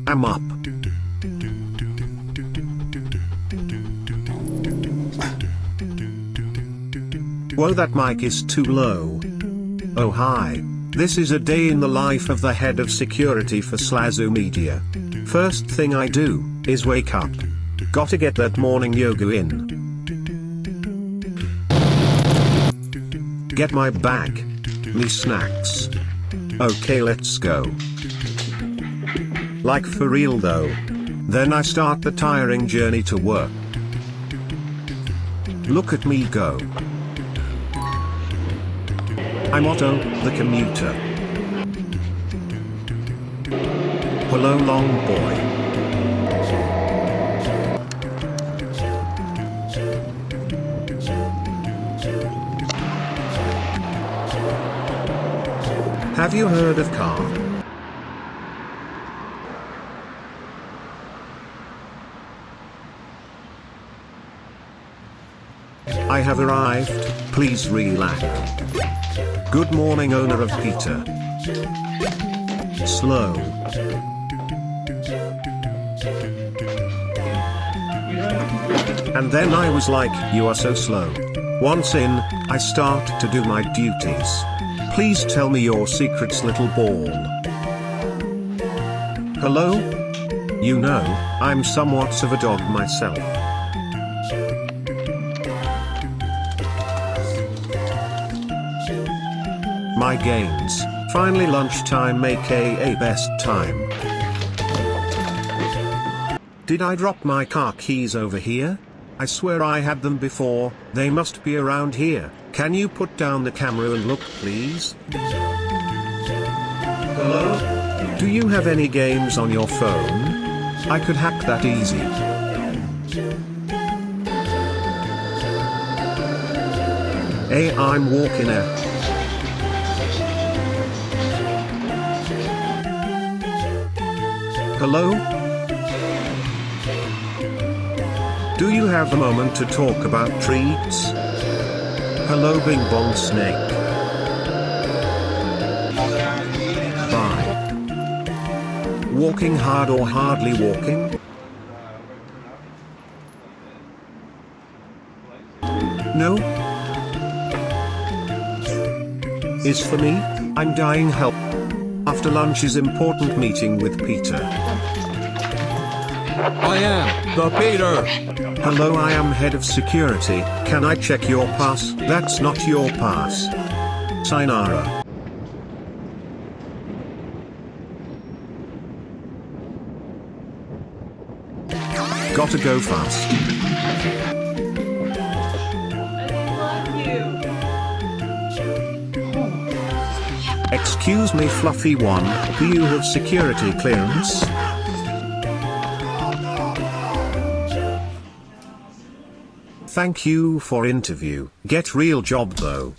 I'm up. Whoa, that mic is too low. Oh hi. This is a day in the life of the head of security for Slazo Media. First thing I do is wake up. Gotta get that morning yoga in. Get my bag. Me snacks. Okay, let's go. Like for real though. Then I start the tiring journey to work. Look at me go. I'm Otto, the commuter. Hello, long boy. Have you heard of car? I have arrived, please relax. Good morning, owner of Peter. Slow. And then I was like, you are so slow. Once in, I start to do my duties. Please tell me your secrets, little ball. Hello? You know, I'm somewhat of a dog myself. My gains, finally lunchtime, aka best time. Did I drop my car keys over here? I swear I had them before, they must be around here. Can you put down the camera and look please? Hello? Do you have any games on your phone? I could hack that easy. Hey, I'm walking a. Hello? Do you have a moment to talk about treats? Hello, Bing Bong Snake. Bye. Walking hard or hardly walking? No? Is for me? I'm dying help. After lunch is important meeting with Peter. I am the Peter. Hello, I am head of security. Can I check your pass? That's not your pass. Sayonara. Gotta go fast. Excuse me, Fluffy One, do you have security clearance? Thank you for interview. Get real job though.